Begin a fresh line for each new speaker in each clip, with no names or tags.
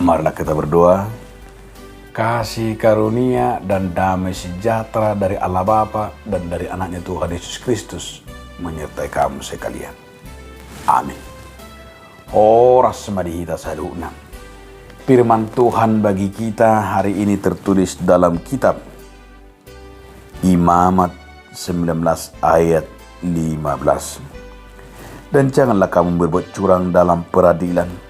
Marilah kita berdoa. Kasih karunia dan damai sejahtera dari Allah Bapa dan dari anaknya Tuhan Yesus Kristus menyertai kamu sekalian. Amin. Horas madihita saduna. Firman Tuhan bagi kita hari ini tertulis dalam kitab Imamat 19 ayat 15. Dan janganlah kamu berbuat curang dalam peradilan.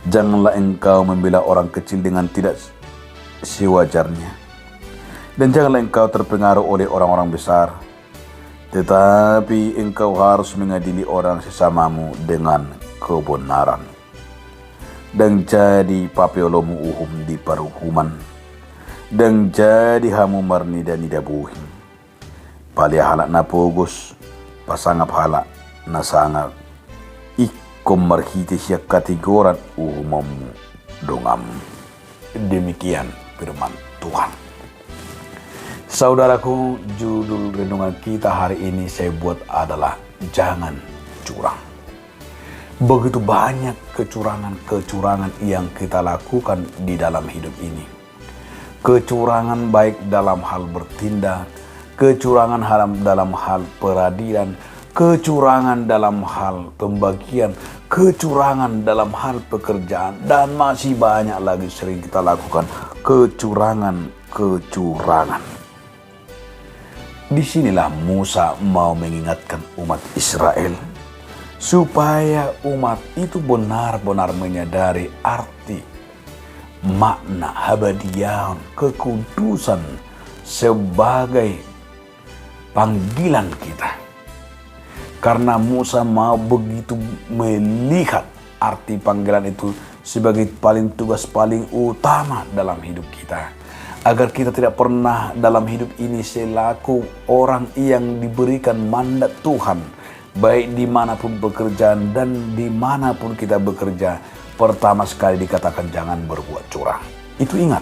Janganlah engkau membela orang kecil dengan tidak sewajarnya. Dan janganlah engkau terpengaruh oleh orang-orang besar. Tetapi engkau harus mengadili orang sesamamu dengan kebenaran. Dan jadi papiolomu uhum di paruhuman. Dan jadi hamu marni dan nidabuhin. Palia halak na pogos, pasangap halak na sangap. Marhiti siya kategorat umum dongam. Demikian firman Tuhan. Saudaraku, judul renungan kita hari ini saya buat adalah jangan curang. Begitu banyak kecurangan-kecurangan yang kita lakukan di dalam hidup ini. Kecurangan baik dalam hal bertindak, kecurangan dalam hal peradilan, kecurangan dalam hal pembagian, kecurangan dalam hal pekerjaan, dan masih banyak lagi sering kita lakukan kecurangan. Disinilah Musa mau mengingatkan umat Israel supaya umat itu benar-benar menyadari arti, makna habadian, kekudusan sebagai panggilan kita. Karena Musa mau begitu melihat arti panggilan itu sebagai tugas paling utama dalam hidup kita. Agar kita tidak pernah dalam hidup ini selaku orang yang diberikan mandat Tuhan. Baik dimanapun pekerjaan dan dimanapun kita bekerja. Pertama sekali dikatakan jangan berbuat curang. Itu ingat,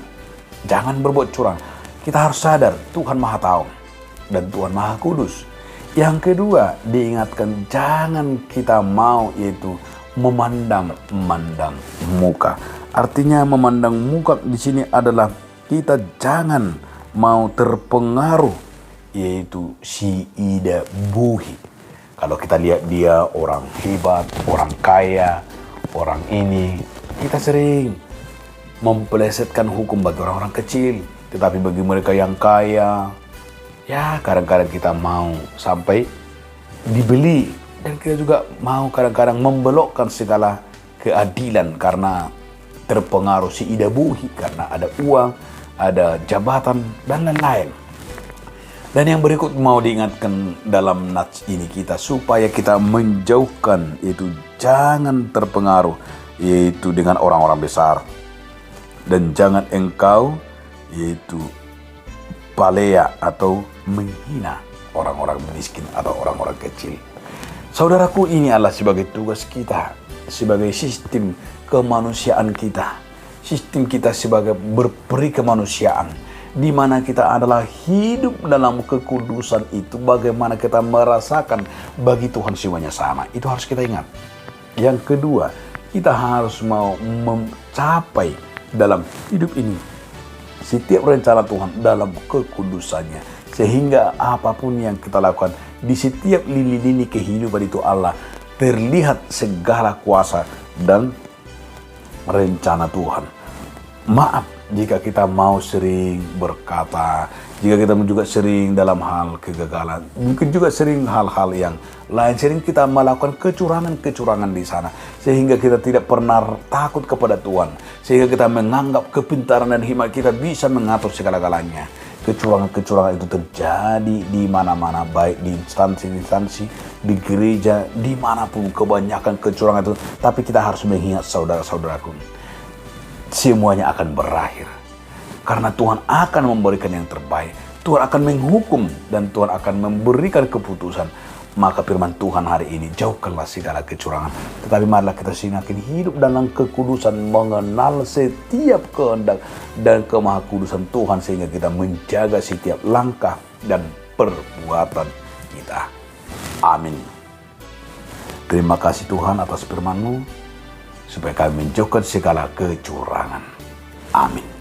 jangan berbuat curang. Kita harus sadar Tuhan Maha Tahu dan Tuhan Maha Kudus. Yang kedua, diingatkan jangan kita mau yaitu memandang muka. Artinya memandang muka di sini adalah kita jangan mau terpengaruh yaitu si ida buhi. Kalau kita lihat dia orang hebat, orang kaya, orang ini, kita sering mempelesetkan hukum bagi orang-orang kecil. Tetapi bagi mereka yang kaya, ya kadang-kadang kita mau sampai dibeli, dan kita juga mau kadang-kadang membelokkan segala keadilan karena terpengaruh si idabuhi, karena ada uang, ada jabatan dan lain-lain. Dan yang berikut mau diingatkan dalam nats ini kita supaya kita menjauhkan, yaitu jangan terpengaruh yaitu dengan orang-orang besar, dan jangan engkau yaitu palea atau menghina orang-orang miskin atau orang-orang kecil. Saudaraku, ini adalah sebagai tugas kita, sebagai sistem kemanusiaan kita, sistem kita sebagai berperi kemanusiaan, di mana kita adalah hidup dalam kekudusan itu. Bagaimana kita merasakan bagi Tuhan semuanya sama, itu harus kita ingat. Yang kedua, kita harus mau mencapai dalam hidup ini setiap rencana Tuhan dalam kekudusannya, sehingga apapun yang kita lakukan di setiap lini-lini kehidupan itu Allah terlihat segala kuasa dan rencana Tuhan. maaf jika kita mau sering berkata, jika kita juga sering dalam hal kegagalan, mungkin juga sering hal-hal yang lain, sering kita melakukan kecurangan-kecurangan di sana, sehingga kita tidak pernah takut kepada Tuhan, sehingga kita menganggap kepintaran dan hikmat kita bisa mengatur segala-galanya. Kecurangan-kecurangan itu terjadi di mana-mana, baik di instansi-instansi, di gereja, dimanapun kebanyakan kecurangan itu. Tapi kita harus mengingat saudara-saudaraku, semuanya akan berakhir. Karena Tuhan akan memberikan yang terbaik. Tuhan akan menghukum dan Tuhan akan memberikan keputusan. Maka firman Tuhan hari ini, jauhkanlah segala kecurangan. Tetapi marilah kita semakin hidup dalam kekudusan, mengenal setiap kehendak dan kemahakudusan Tuhan, sehingga kita menjaga setiap langkah dan perbuatan kita. Amin. Terima kasih Tuhan atas firman-Mu, supaya kami menjauhkan segala kecurangan. Amin.